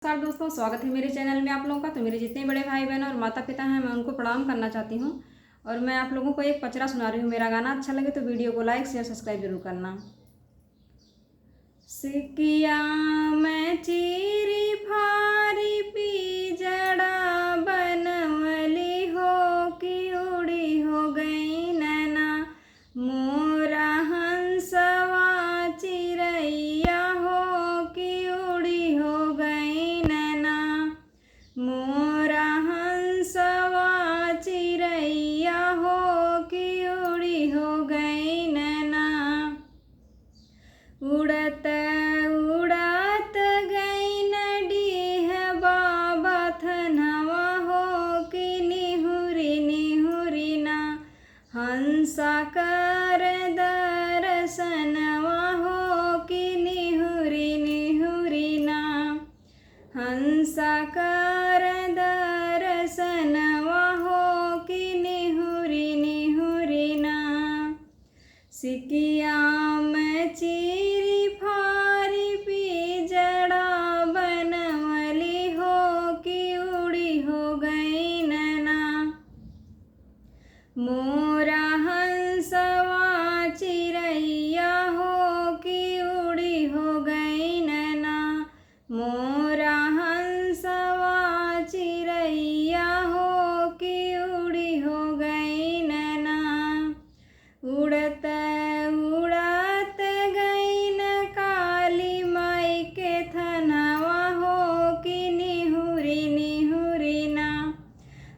नमस्कार दोस्तों, स्वागत है मेरे चैनल में आप लोगों का। तो मेरे जितने बड़े भाई बहन और माता पिता हैं मैं उनको प्रणाम करना चाहती हूँ। और मैं आप लोगों को एक पचरा सुना रही हूँ। मेरा गाना अच्छा लगे तो वीडियो को लाइक शेयर सब्सक्राइब जरूर करना। सिकिया में चीरी फारी पिजड़ा बनवली हो कि उड़ी हो गई नैना, मोरा हंसवा चिरैया हो कि उड़ी हो गई नैना, मोरा हंसवा चिरैया हो कि उड़ी हो गई नैना। उड़त उड़त गई नडीह बाबा थनवा हो कि निहुरी निहुरी ना, हंसा कर दर्शनवा हो कि निहुरी निहुरी ना, हंसा कर दर्शनवा हो कि निहुरी निहुरी ना। सिकिया में चीरी फारी पिजड़ा बनवली हो कि उड़ी हो गई नैना, मोरा हंसवा चिरैया हो कि उड़ी हो गई नैना, मोरा हंसवा चिरैया हो कि उड़ी हो गई नैना। उड़त उड़त गई न काली माई के थनवा हो कि निहुरी निहुरी ना,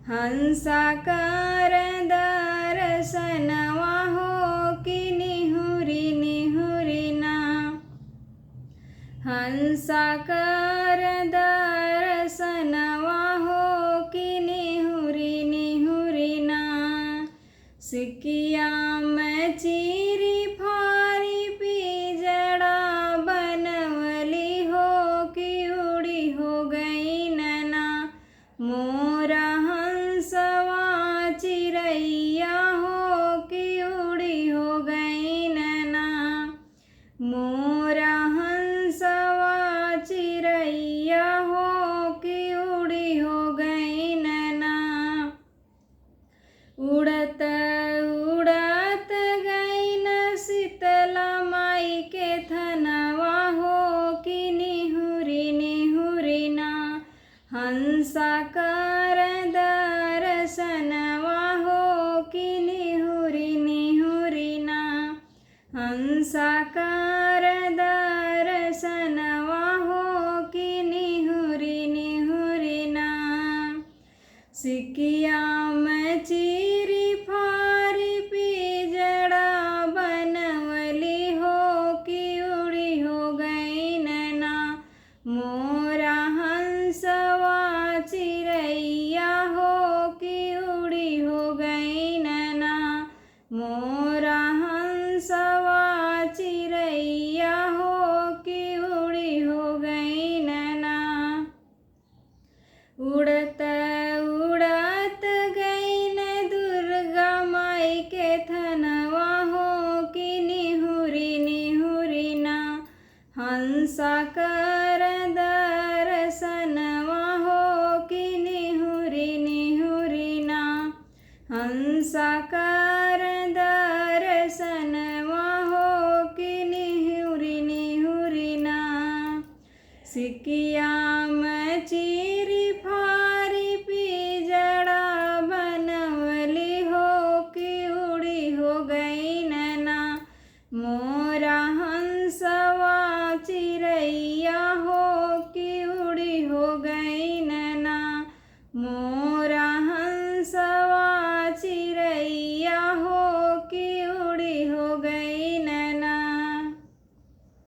हंसा कर दर्शनवा हो कि निहुरी निहुरी ना, हंसा कर दर्शनवा हो कि निहुरी निहुरी ना। सिकिया में चीरी फारी पिजड़ा बनवली हो कि उड़ी हो गई नैना, मोरा हंसवा चिरैया हो कि उड़ी हो गई नैना, मोरा हंसवा चिरैया हो कि उड़ी हो गई नैना। उड़त उड़त गई न शीतला माई के थनवा हो कि निहुरी निहुरी ना, हंसा कर दर्शनवा हो कि निहुरी निहुरी ना, हंसा कर दर्शनवा हो कि निहुरी निहुरी ना। सिकिया में चीरी फारी पिजड़ा बनवली हो कि उड़ी हो गई नैना, मोरा हंसवा चिरैया हो कि उड़ी हो गई नैना, मोरा हंसवा चिरैया हो कि उड़ी हो गई नैना। उड़त उड़त गई न दुर्गा माई के थनवा हो कि निहुरी निहुरी ना, हंसा कर दर्शनवा हो कि निहुरी निहुरी ना, हंसा कर